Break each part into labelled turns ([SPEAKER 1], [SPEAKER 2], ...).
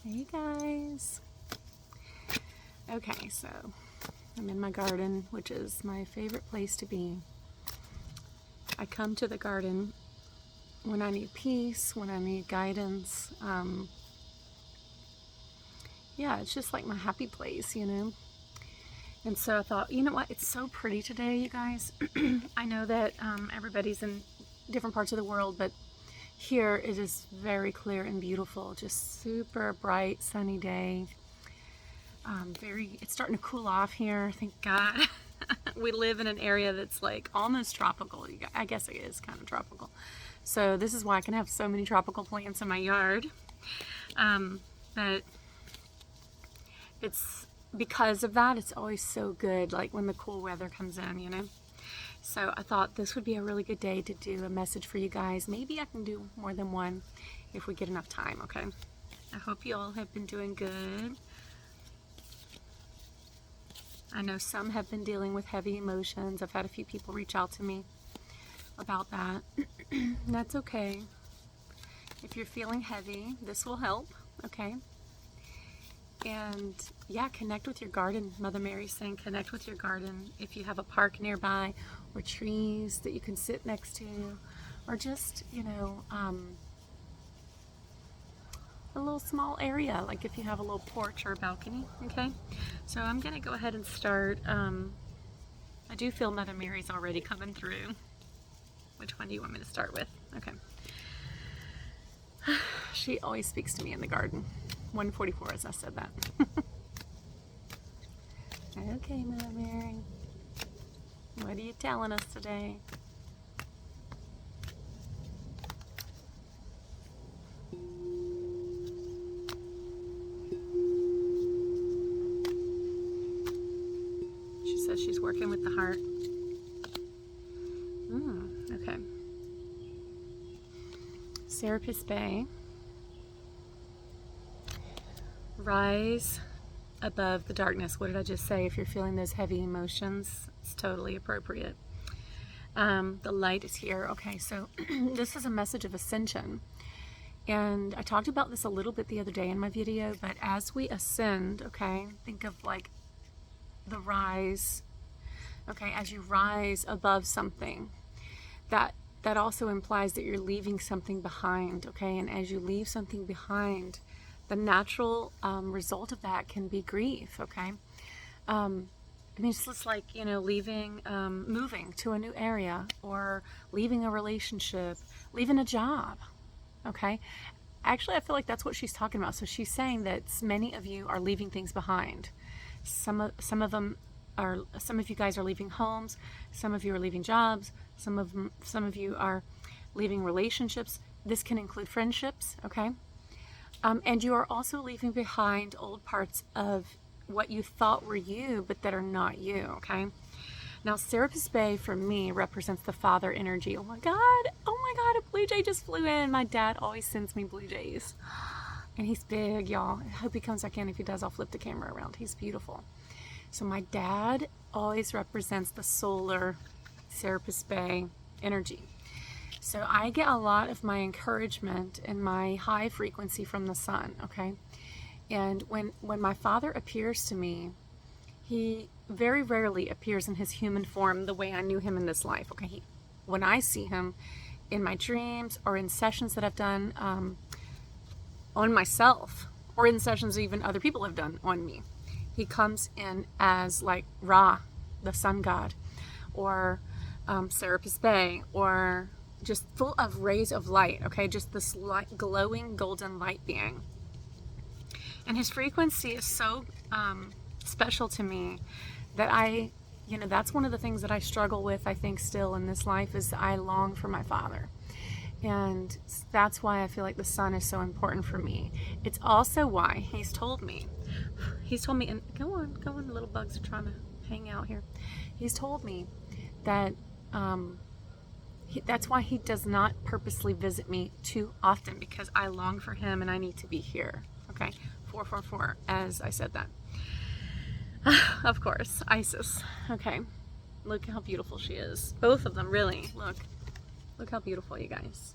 [SPEAKER 1] Hey guys. Okay, so I'm in my garden, which is my favorite place to be. I come to the garden when I need peace, when I need guidance. Yeah, it's just like my happy place, you know? And so I thought, you know what? It's so pretty today, you guys. I know that everybody's in different parts of the world, but here it is very clear and beautiful. Just super bright, sunny day. It's starting to cool off here, thank God. We live in an area that's like almost tropical. I guess it is kind of tropical. So this is why I can have so many tropical plants in my yard. But it's because of that, it's always so good, like when the cool weather comes in, you know. So I thought this would be a really good day to do a message for you guys. Maybe I can do more than one if we get enough time, okay? I hope you all have been doing good. I know some have been dealing with heavy emotions. I've had a few people reach out to me about that. That's okay. If you're feeling heavy, this will help, okay? And yeah, connect with your garden. Mother Mary's saying connect with your garden. If you have a park nearby or trees that you can sit next to, or just, you know, a little small area, like if you have a little porch or a balcony, okay? So I'm gonna go ahead and start. I do feel Mother Mary's already coming through. Which one do you want me to start with? Okay. She always speaks to me in the garden. 144 as I said that. Okay, Mother Mary. What are you telling us today? She says she's working with the heart. Okay. Serapis Bay. Rise above the darkness. What did I just say? If you're feeling those heavy emotions, it's totally appropriate. The light is here. Okay, so this is a message of ascension. And I talked about this a little bit the other day in my video, but as we ascend, okay, think of like the rise, okay, as you rise above something, that also implies that you're leaving something behind, okay? And as you leave something behind, the natural result of that can be grief, okay? I mean, it's just like, you know, leaving, moving to a new area, or leaving a relationship, leaving a job, okay? Actually, I feel like that's what she's talking about. So she's saying that many of you are leaving things behind. Some of you guys are leaving homes, some of you are leaving jobs, some of you are leaving relationships. This can include friendships, okay? And you are also leaving behind old parts of what you thought were you, but that are not you, okay? Now, Serapis Bay for me represents the father energy. Oh my God, a blue jay just flew in. My dad always sends me blue jays. And he's big, y'all. I hope he comes back in. If he does, I'll flip the camera around. He's beautiful. So my dad always represents the solar Serapis Bay energy. So I get a lot of my encouragement and my high frequency from the sun, okay? And when my father appears to me, he very rarely appears in his human form the way I knew him in this life, okay? When I see him in my dreams or in sessions that I've done on myself, or in sessions even other people have done on me, he comes in as like Ra, the sun god, or Serapis Bay, or just full of rays of light, okay? Just this light, glowing golden light being. And his frequency is so special to me that that's one of the things that I struggle with, I think, still in this life, is I long for my father. And that's why I feel like the sun is so important for me. It's also why he's told me, and go on, little bugs are trying to hang out here. He's told me that that's why he does not purposely visit me too often, because I long for him and I need to be here, okay? 444, as I said that. Of course, Isis, okay? Look how beautiful she is. Both of them, really. Look how beautiful, you guys.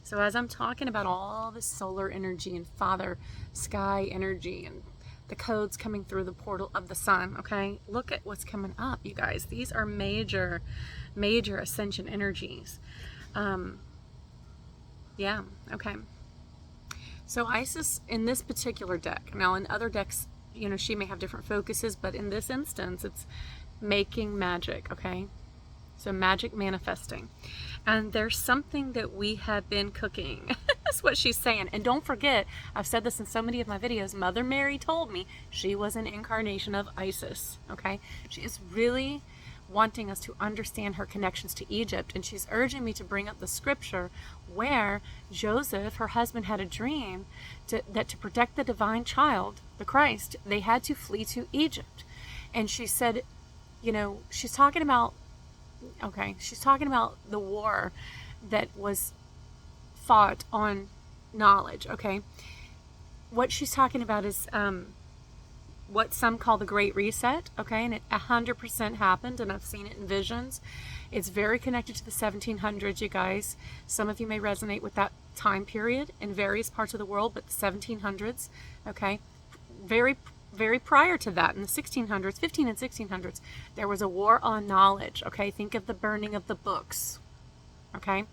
[SPEAKER 1] So as I'm talking about all the solar energy and Father sky energy and the codes coming through the portal of the sun, okay, look at what's coming up, you guys. These are major ascension energies. Yeah, okay. So Isis in this particular deck, now in other decks, you know, she may have different focuses, but in this instance, it's making magic, okay? So magic manifesting. And there's something that we have been cooking. That's what she's saying. And don't forget, I've said this in so many of my videos, Mother Mary told me she was an incarnation of Isis, okay? She is really wanting us to understand her connections to Egypt, and she's urging me to bring up the scripture where Joseph, her husband, had a dream that to protect the divine child, the Christ, they had to flee to Egypt. And she said, you know, she's talking about the war that was fought on knowledge, okay? What she's talking about is what some call the Great Reset, okay? And it 100% happened, and I've seen it in visions. It's very connected to the 1700s, you guys. Some of you may resonate with that time period in various parts of the world, but the 1700s, okay? Very prior to that, in the 1600s, 15 and 1600s, there was a war on knowledge, okay? Think of the burning of the books, okay?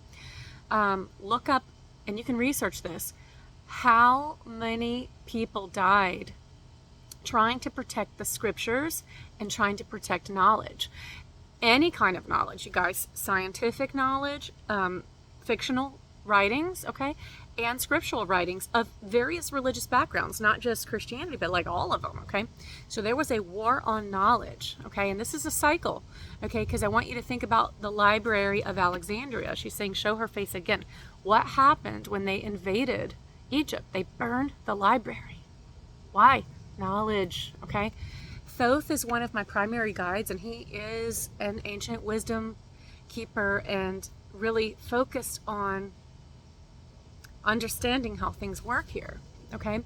[SPEAKER 1] Look up, and you can research this, how many people died trying to protect the scriptures and trying to protect knowledge. Any kind of knowledge, you guys. Scientific knowledge, fictional writings, okay? And scriptural writings of various religious backgrounds, not just Christianity, but like all of them, okay? So there was a war on knowledge, okay? And this is a cycle, okay? Because I want you to think about the Library of Alexandria. She's saying, show her face again. What happened when they invaded Egypt? They burned the library. Why? Knowledge, okay? Thoth is one of my primary guides, and he is an ancient wisdom keeper and really focused on understanding how things work here, okay?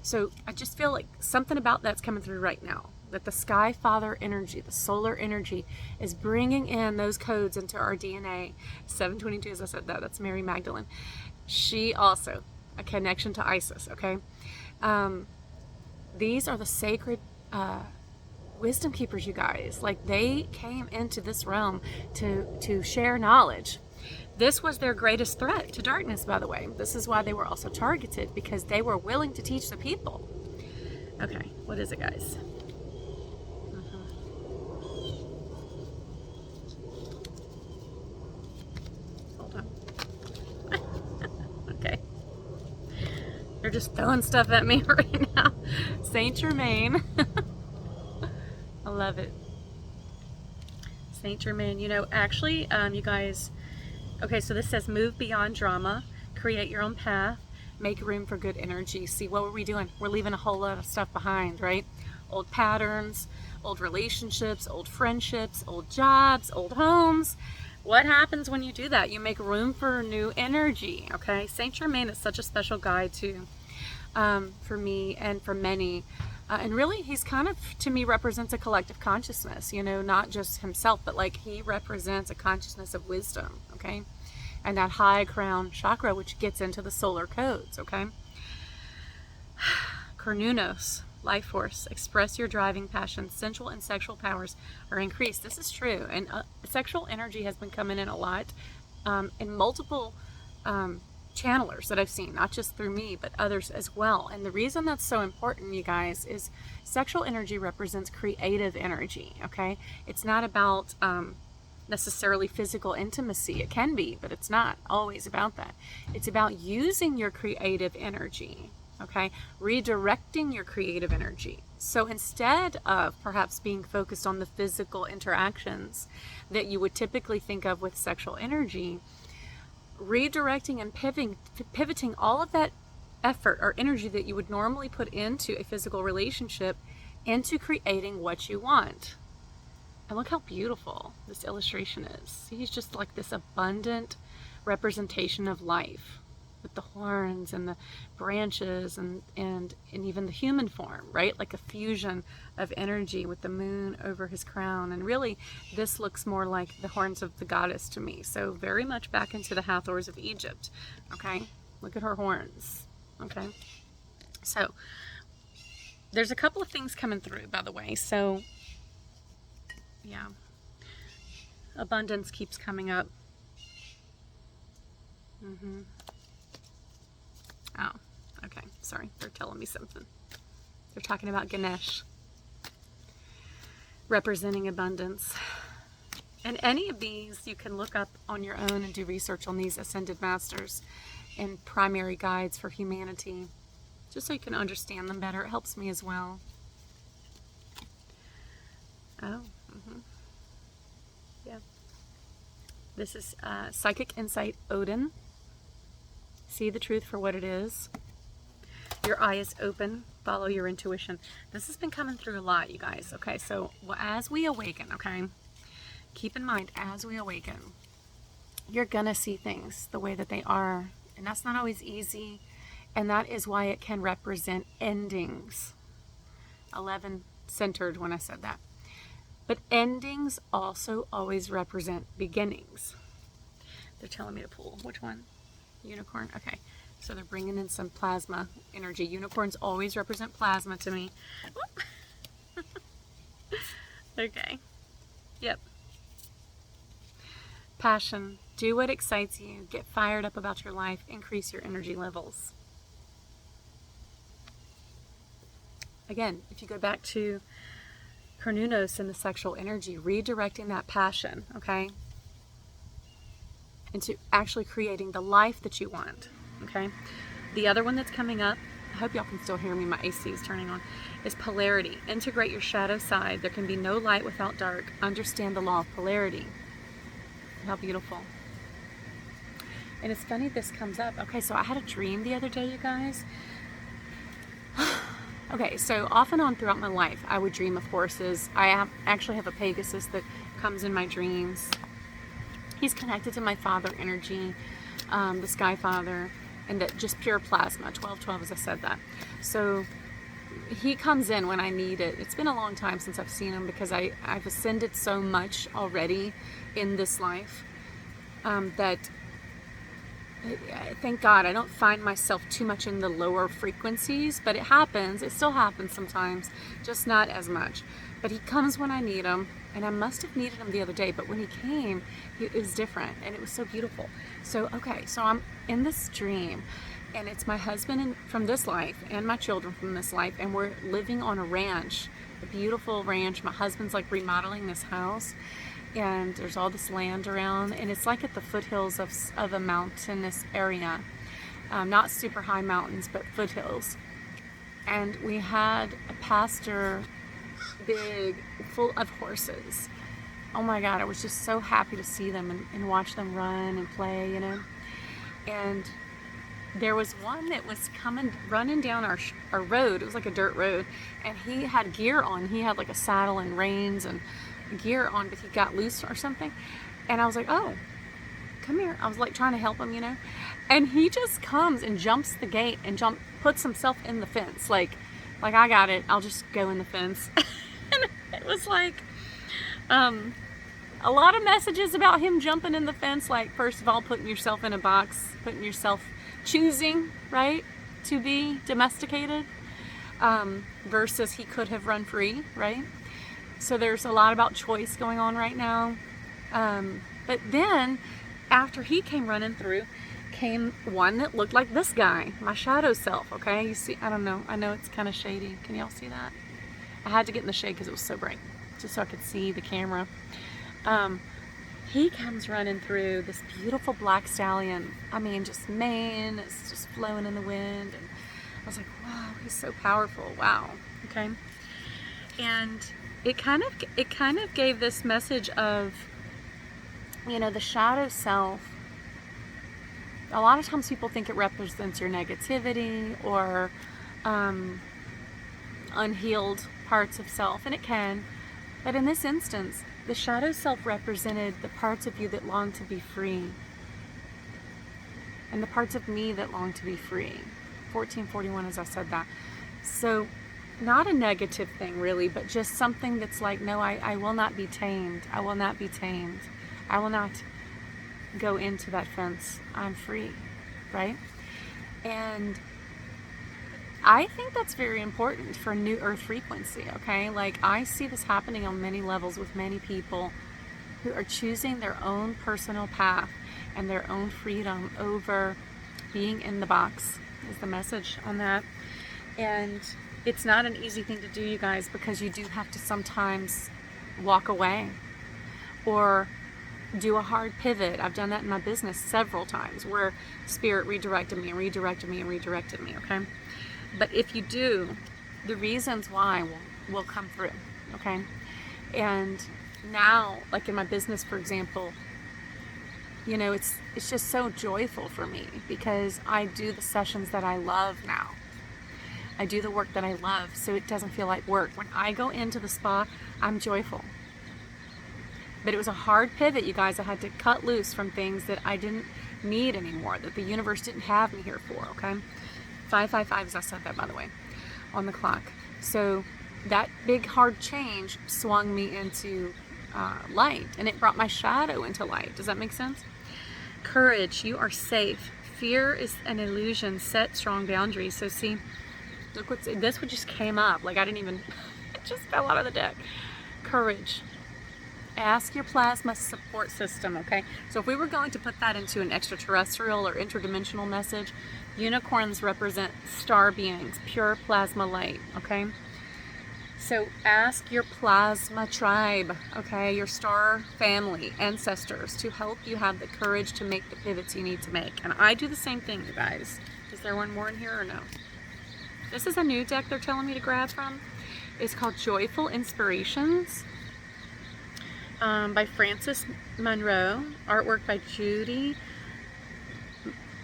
[SPEAKER 1] So I just feel like something about that's coming through right now, that the Sky Father energy, the solar energy, is bringing in those codes into our DNA. 722, as I said, that's Mary Magdalene. She also, a connection to Isis, okay? These are the sacred wisdom keepers, you guys. Like, they came into this realm to share knowledge. This was their greatest threat to darkness, by the way. This is why they were also targeted, because they were willing to teach the people. Okay, what is it, guys? Hold on. Okay. They're just throwing stuff at me right now. Saint Germain. I love it. Saint Germain. You know, actually, you guys, okay, so this says move beyond drama, create your own path, make room for good energy. See, what were we doing? We're leaving a whole lot of stuff behind, right? Old patterns, old relationships, old friendships, old jobs, old homes. What happens when you do that? You make room for new energy, okay? Saint Germain is such a special guide too, for me and for many. And really, he's kind of, to me, represents a collective consciousness, you know, not just himself, but like he represents a consciousness of wisdom, okay? And that high crown chakra, which gets into the solar codes, okay? Kornunos, life force, express your driving passion, sensual and sexual powers are increased. This is true. And sexual energy has been coming in a lot in multiple channelers that I've seen, not just through me, but others as well. And the reason that's so important, you guys, is sexual energy represents creative energy, okay? It's not about necessarily physical intimacy. It can be, but it's not always about that. It's about using your creative energy, okay? Redirecting your creative energy. So instead of perhaps being focused on the physical interactions that you would typically think of with sexual energy, redirecting and pivoting all of that effort or energy that you would normally put into a physical relationship into creating what you want. And look how beautiful this illustration is. He's just like this abundant representation of life. with the horns and the branches and even the human form, right? Like a fusion of energy with the moon over his crown. And really, this looks more like the horns of the goddess to me. So very much back into the Hathors of Egypt, okay? Look at her horns, okay? So there's a couple of things coming through, by the way. So, yeah. Abundance keeps coming up. Oh, okay. Sorry. They're telling me something. They're talking about Ganesh representing abundance. And any of these you can look up on your own and do research on these ascended masters and primary guides for humanity, just so you can understand them better. It helps me as well. Oh, yeah. This is Psychic Insight Odin. See the truth for what it is. Your eye is open. Follow your intuition. This has been coming through a lot, you guys. Okay, so as we awaken, okay, keep in mind, as we awaken, you're going to see things the way that they are. And that's not always easy. And that is why it can represent endings. 11 centered when I said that. But endings also always represent beginnings. They're telling me to pull. Which one? Unicorn. Okay. So they're bringing in some plasma energy. Unicorns always represent plasma to me. Okay. Yep. Passion. Do what excites you. Get fired up about your life. Increase your energy levels. Again, if you go back to Carnunos and the sexual energy, redirecting that passion, okay, into actually creating the life that you want, okay? The other one that's coming up, I hope y'all can still hear me, my AC is turning on, is polarity. Integrate your shadow side. There can be no light without dark. Understand the law of polarity. How beautiful. And it's funny this comes up. Okay, so I had a dream the other day, you guys. Okay, so off and on throughout my life, I would dream of horses. I actually have a Pegasus that comes in my dreams. He's connected to my father energy, the Sky Father, and that just pure plasma, 1212 as I said that. So he comes in when I need it. It's been a long time since I've seen him because I've ascended so much already in this life that thank God I don't find myself too much in the lower frequencies, but it happens. It still happens sometimes, just not as much. But he comes when I need him, and I must have needed him the other day, but when he came, it was different, and it was so beautiful. So, okay, so I'm in this dream, and it's my husband from this life and my children from this life, and we're living on a ranch, a beautiful ranch. My husband's like remodeling this house, and there's all this land around, and it's like at the foothills of a mountainous area. Not super high mountains, but foothills. And we had a pasture, big, full of horses. Oh my God, I was just so happy to see them and watch them run and play, you know. And there was one that was running down our road. It was like a dirt road, and he had gear on. He had like a saddle and reins and gear on, but he got loose or something. And I was like, oh, come here. I was like trying to help him, you know. And he just comes and jumps the gate and puts himself in the fence. Like I got it. I'll just go in the fence. And it was like a lot of messages about him jumping in the fence. Like, first of all, putting yourself in a box, putting yourself, choosing, right, to be domesticated, versus he could have run free, right? So there's a lot about choice going on right now. But then after he came running through, came one that looked like this guy, my shadow self, okay? You see, I don't know. I know it's kind of shady. Can y'all see that? I had to get in the shade because it was so bright, just so I could see the camera. He comes running through, this beautiful black stallion. I mean, just mane, it's just flowing in the wind. And I was like, wow, he's so powerful. Wow. Okay. And it kind of gave this message of, you know, the shadow self. A lot of times people think it represents your negativity or unhealed parts of self, and it can. But in this instance, the shadow self represented the parts of you that long to be free. and the parts of me that long to be free. 1441, as I said that. So not a negative thing really, but just something that's like, no, I will not be tamed. I will not be tamed. I will not go into that fence. I'm free, right? And I think that's very important for new earth frequency, okay? Like, I see this happening on many levels with many people who are choosing their own personal path and their own freedom over being in the box, is the message on that. And it's not an easy thing to do, you guys, because you do have to sometimes walk away or do a hard pivot. I've done that in my business several times where Spirit redirected me and redirected me and redirected me, okay? But if you do, the reasons why will come through, okay? And now, like in my business, for example, you know, it's just so joyful for me because I do the sessions that I love now. I do the work that I love, so it doesn't feel like work. When I go into the spa, I'm joyful. But it was a hard pivot, you guys. I had to cut loose from things that I didn't need anymore, that the universe didn't have me here for, okay? 555, as I said that, by the way, on the clock. So that big hard change swung me into light, and it brought my shadow into light. Does that make sense? Courage, you are safe. Fear is an illusion. Set strong boundaries. So see, look this one just came up. Like I didn't even, it just fell out of the deck. Courage. Ask your plasma support system, okay? So if we were going to put that into an extraterrestrial or interdimensional message, unicorns represent star beings, pure plasma light, okay? So ask your plasma tribe, okay, your star family, ancestors, to help you have the courage to make the pivots you need to make. And I do the same thing, you guys. Is there one more in here or no? This is a new deck they're telling me to grab from. It's called Joyful Inspirations by Frances Monroe. Artwork by Judy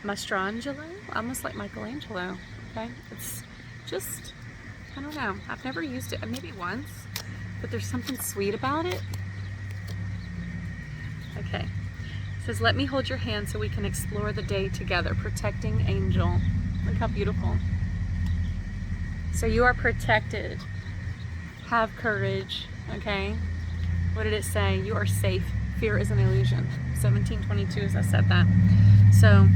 [SPEAKER 1] Mastrangelo, almost like Michelangelo, okay? It's just, I don't know. I've never used it, maybe once, but there's something sweet about it. Okay. It says, let me hold your hand so we can explore the day together. Protecting angel. Look how beautiful. So you are protected. Have courage, okay? What did it say? You are safe. Fear is an illusion. 1722, as I said that. So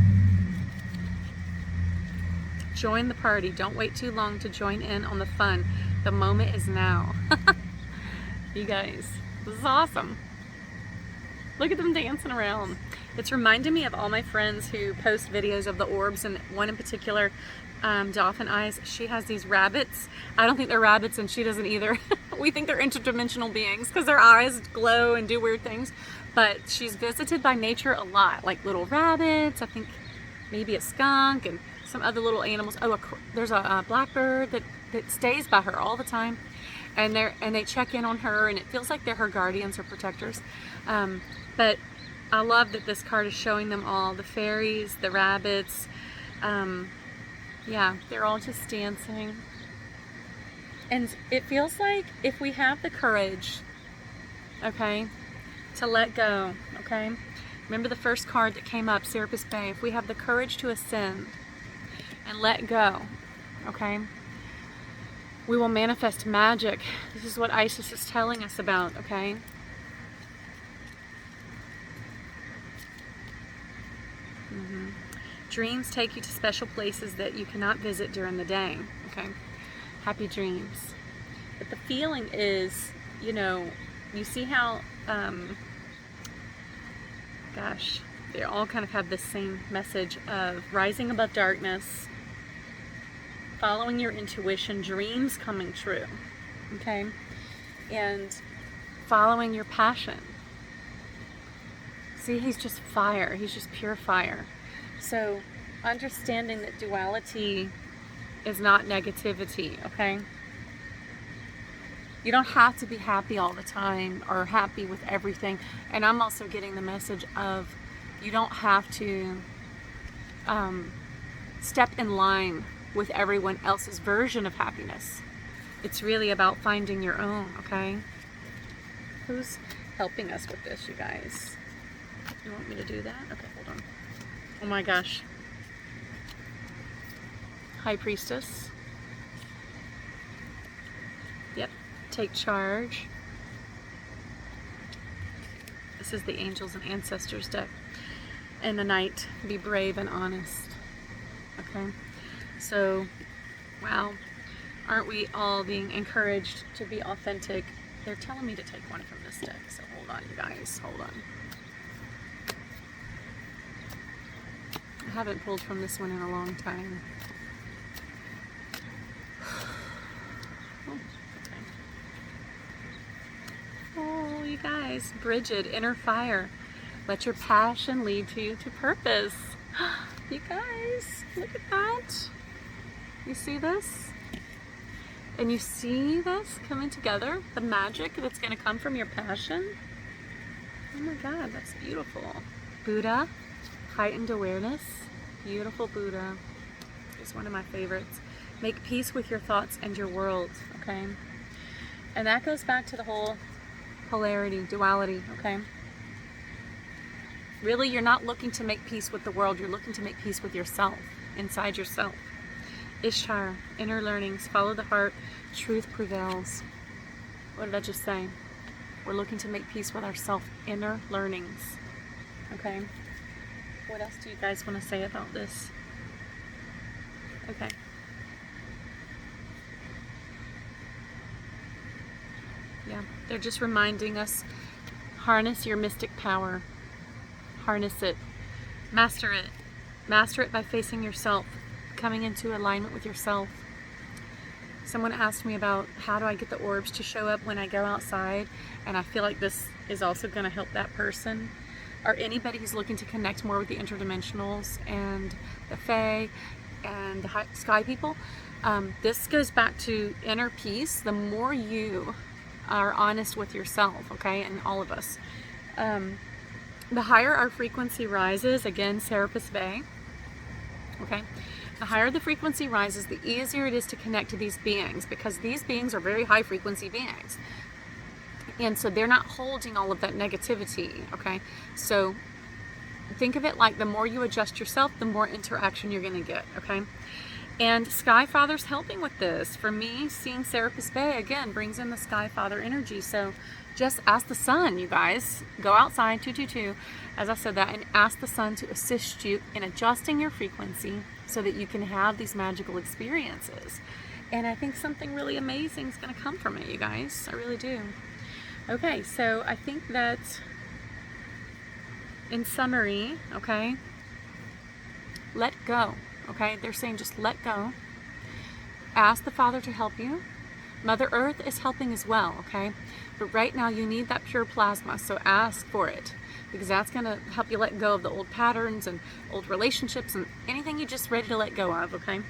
[SPEAKER 1] join the party. Don't wait too long to join in on the fun. The moment is now. You guys, this is awesome. Look at them dancing around. It's reminding me of all my friends who post videos of the orbs, and one in particular, Dolphin Eyes. She has these rabbits. I don't think they're rabbits, and she doesn't either. We think they're interdimensional beings because their eyes glow and do weird things. But she's visited by nature a lot, like little rabbits, I think maybe a skunk, and some other little animals. Oh, there's a blackbird that stays by her all the time, and they check in on her, and it feels like they're her guardians or protectors. But I love that this card is showing them all, the fairies, the rabbits. Yeah, they're all just dancing. And it feels like if we have the courage, okay, to let go, okay? Remember the first card that came up, Serapis Bay. If we have the courage to ascend and let go, okay, we will manifest magic. This is what Isis is telling us about, okay? Dreams take you to special places that you cannot visit during the day, okay? Happy dreams. But the feeling is, you know, you see how, gosh, they all kind of have the same message of rising above darkness, following your intuition, dreams coming true, okay? And following your passion. See, he's just fire. He's just pure fire. So understanding that duality is not negativity, okay? You don't have to be happy all the time or happy with everything. And I'm also getting the message of you don't have to step in line with everyone else's version of happiness. It's really about finding your own, okay? Who's helping us with this, you guys? You want me to do that? Okay, hold on. Oh my gosh. High Priestess. Yep, take charge. This is the Angels and Ancestors deck. And the Knight, be brave and honest. Okay, so, wow, aren't we all being encouraged to be authentic? They're telling me to take one from this deck, so hold on, you guys, hold on. I haven't pulled from this one in a long time. Oh, you guys, Bridget, inner fire. Let your passion lead you to purpose. You guys, look at that. You see this? And you see this coming together? The magic that's going to come from your passion? Oh my God, that's beautiful. Buddha, heightened awareness. Beautiful Buddha. It's one of my favorites. Make peace with your thoughts and your world, okay? And that goes back to the whole polarity, duality, okay? Really, you're not looking to make peace with the world. You're looking to make peace with yourself, inside yourself. Ishtar, inner learnings, follow the heart, truth prevails. What did I just say? We're looking to make peace with ourself, inner learnings, okay? What else do you guys want to say about this? Okay. Yeah, they're just reminding us, harness your mystic power. Harness it. Master it. Master it by facing yourself, coming into alignment with yourself. Someone asked me about how do I get the orbs to show up when I go outside, and I feel like this is also going to help that person, or anybody who's looking to connect more with the interdimensionals and the Fae and the sky people. This goes back to inner peace. The more you are honest with yourself, okay, and all of us, the higher our frequency rises, again, Serapis Bay, okay, the higher the frequency rises, the easier it is to connect to these beings, because these beings are very high frequency beings. And so they're not holding all of that negativity, okay? So think of it like the more you adjust yourself, the more interaction you're going to get, okay? And Sky Father's helping with this. For me, seeing Serapis Bay, again, brings in the Sky Father energy. So just ask the sun, you guys. Go outside, 222, as I said that, and ask the sun to assist you in adjusting your frequency so that you can have these magical experiences. And I think something really amazing is going to come from it, you guys. I really do. Okay, so I think that in summary, okay, let go, okay? They're saying just let go. Ask the Father to help you. Mother Earth is helping as well, okay? But right now you need that pure plasma, so ask for it, because that's going to help you let go of the old patterns and old relationships and anything you're just ready to let go of, okay?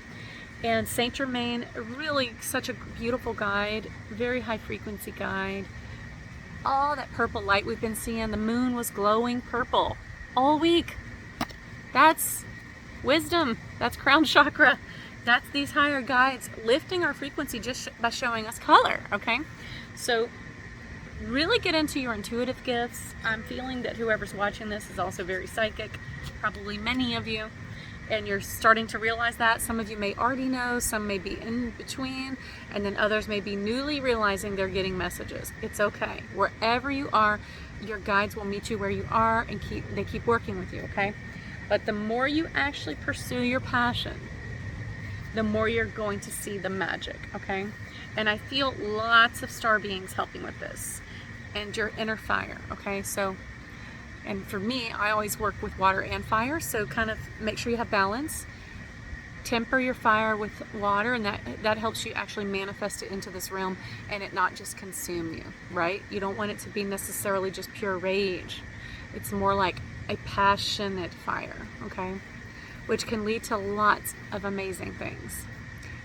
[SPEAKER 1] And Saint Germain, really such a beautiful guide, very high frequency guide. All that purple light we've been seeing, the moon was glowing purple all week. That's wisdom, that's crown chakra, that's these higher guides lifting our frequency just by showing us color, okay? So really get into your intuitive gifts. I'm feeling that whoever's watching this is also very psychic, probably many of you, and you're starting to realize that. Some of you may already know, some may be in between, and then others may be newly realizing they're getting messages. It's okay. Wherever you are, your guides will meet you where you are, and they keep working with you, okay? But the more you actually pursue your passion, the more you're going to see the magic, okay? And I feel lots of star beings helping with this, and your inner fire, okay? So, and for me, I always work with water and fire, so kind of make sure you have balance. Temper your fire with water, and that helps you actually manifest it into this realm and it not just consume you, right? You don't want it to be necessarily just pure rage. It's more like a passionate fire, okay? Which can lead to lots of amazing things.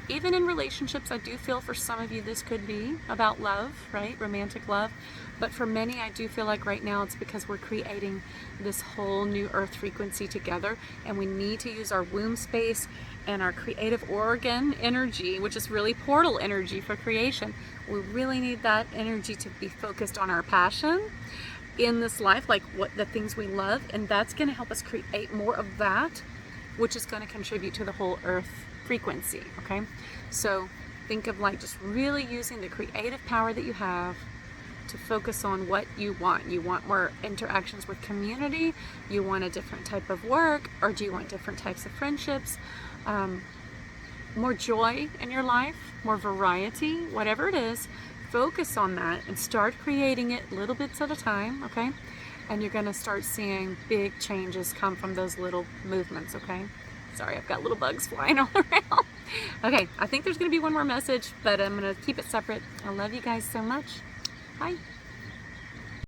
[SPEAKER 1] Even in relationships, I do feel for some of you this could be about love, right? Romantic love. But for many, I do feel like right now it's because we're creating this whole new earth frequency together, and we need to use our womb space and our creative organ energy, which is really portal energy for creation. We really need that energy to be focused on our passion in this life, like what the things we love, and that's going to help us create more of that, which is going to contribute to the whole earth frequency, okay? So think of like just really using the creative power that you have to focus on what you want. You want more interactions with community, you want a different type of work, or do you want different types of friendships, more joy in your life, more variety, whatever it is. Focus on that and start creating it little bits at a time, okay? And you're gonna start seeing big changes come from those little movements, okay? Sorry, I've got little bugs flying all around. Okay, I think there's gonna be one more message, but I'm gonna keep it separate. I love you guys so much. Bye.